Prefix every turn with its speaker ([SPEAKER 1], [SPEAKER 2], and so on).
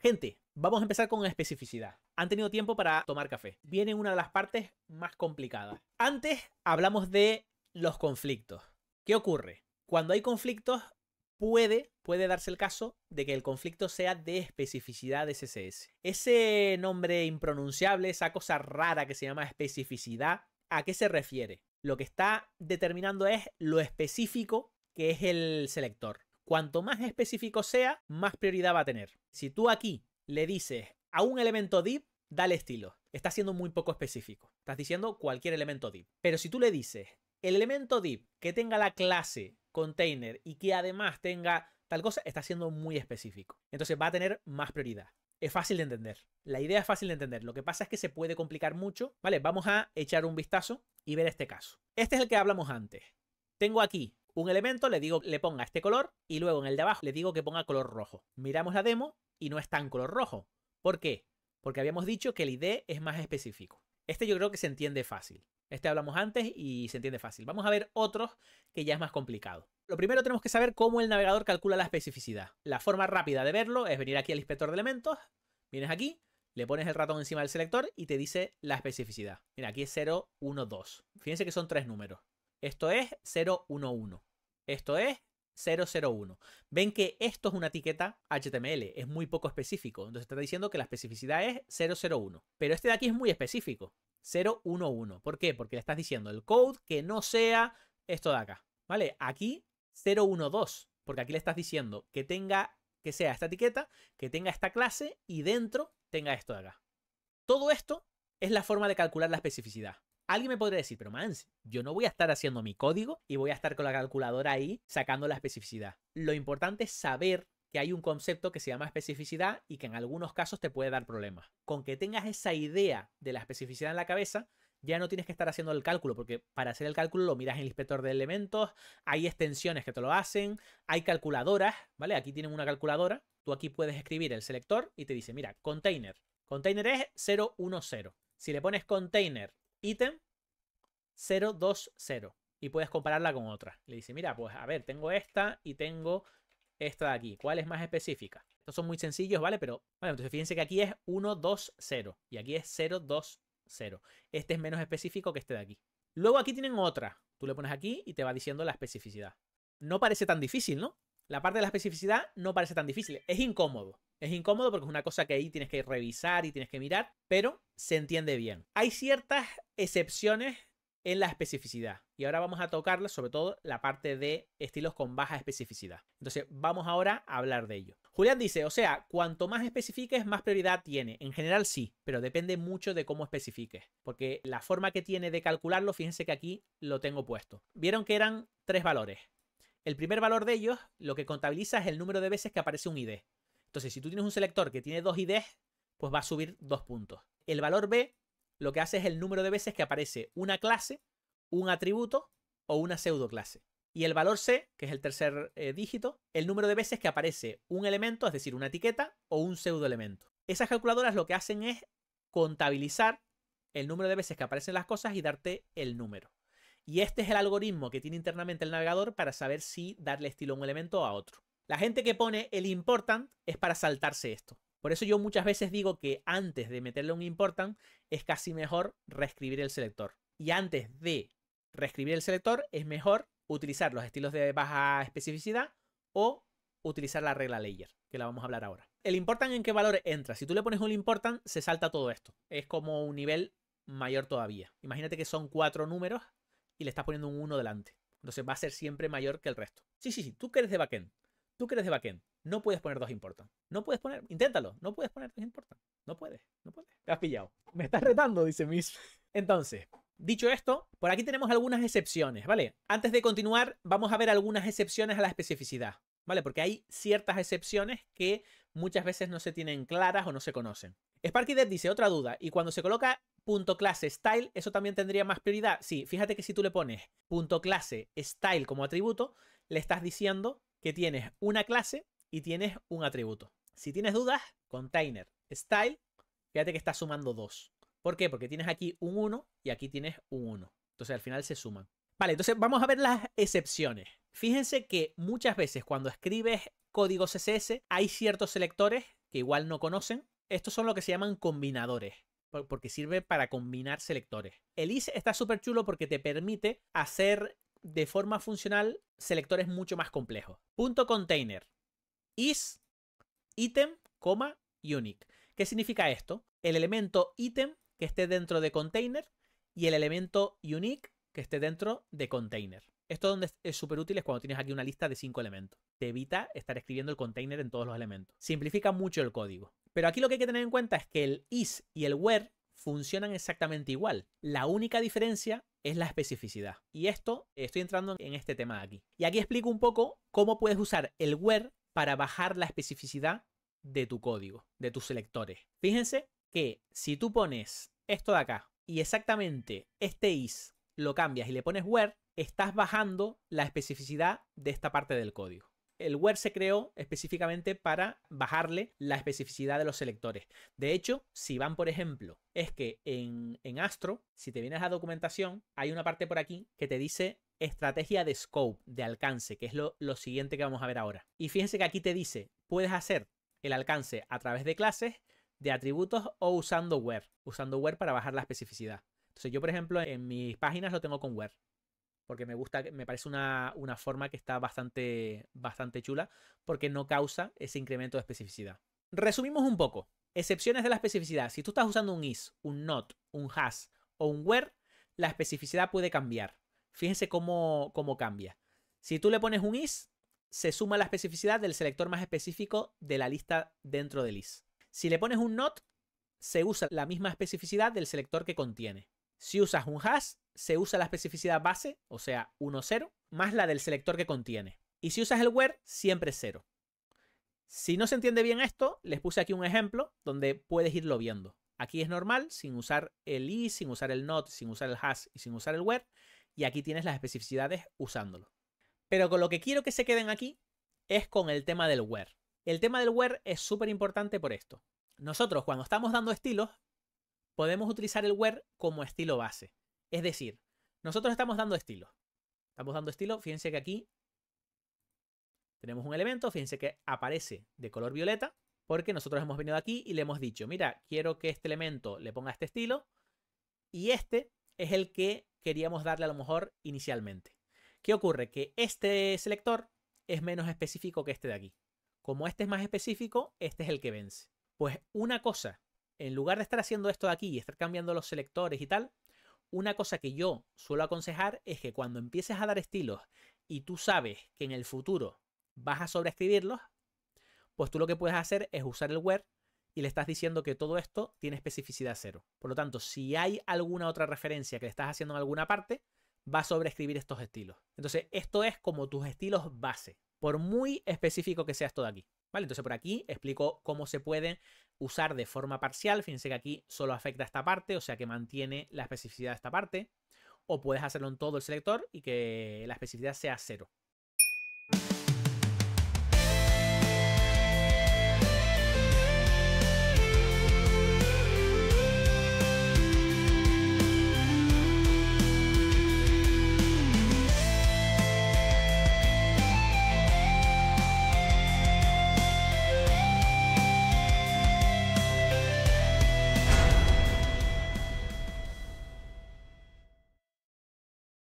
[SPEAKER 1] Gente, vamos a empezar con especificidad. Han tenido tiempo para tomar café. Viene una de las partes más complicadas. Antes hablamos de los conflictos. ¿Qué ocurre? Cuando hay conflictos, puede darse el caso de que el conflicto sea de especificidad de CSS. Ese nombre impronunciable, esa cosa rara que se llama especificidad, ¿a qué se refiere? Lo que está determinando es lo específico que es el selector. Cuanto más específico sea, más prioridad va a tener. Si tú aquí le dices a un elemento div, dale estilo. Estás siendo muy poco específico. Estás diciendo cualquier elemento div. Pero si tú le dices el elemento div que tenga la clase container y que además tenga tal cosa, está siendo muy específico. Entonces va a tener más prioridad. Es fácil de entender. La idea es fácil de entender. Lo que pasa es que se puede complicar mucho. Vale, vamos a echar un vistazo y ver este caso. Este es el que hablamos antes. Tengo aquí un elemento, le digo que le ponga este color y luego en el de abajo le digo que ponga color rojo. Miramos la demo y no está en color rojo. ¿Por qué? Porque habíamos dicho que el ID es más específico. Este yo creo que se entiende fácil. Este hablamos antes y se entiende fácil. Vamos a ver otros que ya es más complicado. Lo primero tenemos que saber cómo el navegador calcula la especificidad. La forma rápida de verlo es venir aquí al inspector de elementos, vienes aquí, le pones el ratón encima del selector y te dice la especificidad. Mira, aquí es 0, 1, 2. Fíjense que son 3 números. Esto es 0, 1, 1. Esto es 0, 0, 1. Ven que esto es una etiqueta HTML, es muy poco específico. Entonces está diciendo que la especificidad es 0, 0, 1. Pero este de aquí es muy específico. 0, 1, 1. ¿Por qué? Porque le estás diciendo el code que no sea esto de acá. ¿Vale? Aquí 0, 1, 2. Porque aquí le estás diciendo que sea esta etiqueta, que tenga esta clase y dentro tenga esto de acá. Todo esto es la forma de calcular la especificidad. Alguien me podría decir, pero Mans, yo no voy a estar haciendo mi código y voy a estar con la calculadora ahí sacando la especificidad. Lo importante es saber que hay un concepto que se llama especificidad y que en algunos casos te puede dar problemas. Con que tengas esa idea de la especificidad en la cabeza, ya no tienes que estar haciendo el cálculo, porque para hacer el cálculo lo miras en el inspector de elementos, hay extensiones que te lo hacen, hay calculadoras, ¿vale? Aquí tienen una calculadora, tú aquí puedes escribir el selector y te dice, mira, container. Container es 0, 1, 0. Si le pones container ítem 0, 2, 0 y puedes compararla con otra. Le dice, mira, pues a ver, tengo esta y tengo esta de aquí. ¿Cuál es más específica? Estos son muy sencillos, ¿vale? Pero, bueno, entonces fíjense que aquí es 1, 2, 0 y aquí es 0, 2, 0. Este es menos específico que este de aquí. Luego aquí tienen otra. Tú le pones aquí y te va diciendo la especificidad. No parece tan difícil, ¿no? La parte de la especificidad no parece tan difícil. Es incómodo. Es incómodo porque es una cosa que ahí tienes que revisar y tienes que mirar, pero se entiende bien. Hay ciertas excepciones en la especificidad y ahora vamos a tocarla, sobre todo la parte de estilos con baja especificidad. Entonces vamos ahora a hablar de ello. Julián dice, o sea, cuanto más especifiques, más prioridad tiene. En general sí, pero depende mucho de cómo especifiques, porque la forma que tiene de calcularlo, fíjense que aquí lo tengo puesto. Vieron que eran 3 valores. El primer valor de ellos, lo que contabiliza es el número de veces que aparece un ID. Entonces, si tú tienes un selector que tiene 2 IDs, pues va a subir 2 puntos. El valor B lo que hace es el número de veces que aparece una clase, un atributo o una pseudoclase. Y el valor C, que es el tercer dígito, el número de veces que aparece un elemento, es decir, una etiqueta o un pseudoelemento. Esas calculadoras lo que hacen es contabilizar el número de veces que aparecen las cosas y darte el número. Y este es el algoritmo que tiene internamente el navegador para saber si darle estilo a un elemento o a otro. La gente que pone el important es para saltarse esto. Por eso yo muchas veces digo que antes de meterle un important es casi mejor reescribir el selector. Y antes de reescribir el selector es mejor utilizar los estilos de baja especificidad o utilizar la regla layer, que la vamos a hablar ahora. El important en qué valor entra. Si tú le pones un important, se salta todo esto. Es como un nivel mayor todavía. Imagínate que son 4 números y le estás poniendo un 1 delante. Entonces va a ser siempre mayor que el resto. Sí, tú que eres de backend. Tú que eres de backend, no puedes poner 2 important. No puedes poner, inténtalo, no puedes poner 2 important. No puedes. Te has pillado. Me estás retando, dice Miss. Entonces, dicho esto, por aquí tenemos algunas excepciones, ¿vale? Antes de continuar, vamos a ver algunas excepciones a la especificidad, ¿vale? Porque hay ciertas excepciones que muchas veces no se tienen claras o no se conocen. SparkyDev dice, otra duda, y cuando se coloca .clase style, ¿eso también tendría más prioridad? Sí, fíjate que si tú le pones .clase style como atributo, le estás diciendo que tienes una clase y tienes un atributo. Si tienes dudas, container style, fíjate que está sumando 2. ¿Por qué? Porque tienes aquí un 1 y aquí tienes un 1. Entonces al final se suman. Vale, entonces vamos a ver las excepciones. Fíjense que muchas veces cuando escribes código CSS hay ciertos selectores que igual no conocen. Estos son lo que se llaman combinadores, porque sirve para combinar selectores. El is está súper chulo porque te permite hacer de forma funcional selectores mucho más complejos. Punto container. Is, item, unique. ¿Qué significa esto? El elemento item que esté dentro de container y el elemento unique que esté dentro de container. Esto donde es súper útil es cuando tienes aquí una lista de 5 elementos. Te evita estar escribiendo el container en todos los elementos. Simplifica mucho el código. Pero aquí lo que hay que tener en cuenta es que el is y el where funcionan exactamente igual. La única diferencia es la especificidad. Y esto, estoy entrando en este tema de aquí. Y aquí explico un poco cómo puedes usar el where para bajar la especificidad de tu código, de tus selectores. Fíjense que si tú pones esto de acá y exactamente este is lo cambias y le pones where, estás bajando la especificidad de esta parte del código. El where se creó específicamente para bajarle la especificidad de los selectores. De hecho, si van, por ejemplo, es que en Astro, si te vienes a documentación, hay una parte por aquí que te dice estrategia de scope, de alcance, que es lo siguiente que vamos a ver ahora. Y fíjense que aquí te dice, puedes hacer el alcance a través de clases, de atributos o usando where para bajar la especificidad. Entonces yo, por ejemplo, en mis páginas lo tengo con where, porque me gusta, me parece una forma que está bastante chula, porque no causa ese incremento de especificidad. Resumimos un poco. Excepciones de la especificidad. Si tú estás usando un is, un not, un has o un where, la especificidad puede cambiar. Fíjense cómo cambia. Si tú le pones un is, se suma la especificidad del selector más específico de la lista dentro del is. Si le pones un not, se usa la misma especificidad del selector que contiene. Si usas un hash, se usa la especificidad base, o sea, 1, 0, más la del selector que contiene. Y si usas el where, siempre 0. Si no se entiende bien esto, les puse aquí un ejemplo donde puedes irlo viendo. Aquí es normal, sin usar el is, sin usar el not, sin usar el hash y sin usar el where. Y aquí tienes las especificidades usándolo. Pero con lo que quiero que se queden aquí es con el tema del where. El tema del where es súper importante por esto. Nosotros, cuando estamos dando estilos, podemos utilizar el where como estilo base. Es decir, nosotros estamos dando estilos. Fíjense que aquí tenemos un elemento, fíjense que aparece de color violeta, porque nosotros hemos venido aquí y le hemos dicho, mira, quiero que este elemento le ponga este estilo, y este es el que queríamos darle a lo mejor inicialmente. ¿Qué ocurre? Que este selector es menos específico que este de aquí. Como este es más específico, este es el que vence. Pues una cosa, en lugar de estar haciendo esto de aquí y estar cambiando los selectores y tal, una cosa que yo suelo aconsejar es que cuando empieces a dar estilos y tú sabes que en el futuro vas a sobreescribirlos, pues tú lo que puedes hacer es usar el where y le estás diciendo que todo esto tiene especificidad 0. Por lo tanto, si hay alguna otra referencia que le estás haciendo en alguna parte, va a sobreescribir estos estilos. Entonces, esto es como tus estilos base, por muy específico que sea esto de aquí. ¿Vale? Entonces, por aquí explico cómo se pueden usar de forma parcial. Fíjense que aquí solo afecta a esta parte, o sea que mantiene la especificidad de esta parte. O puedes hacerlo en todo el selector y que la especificidad sea 0.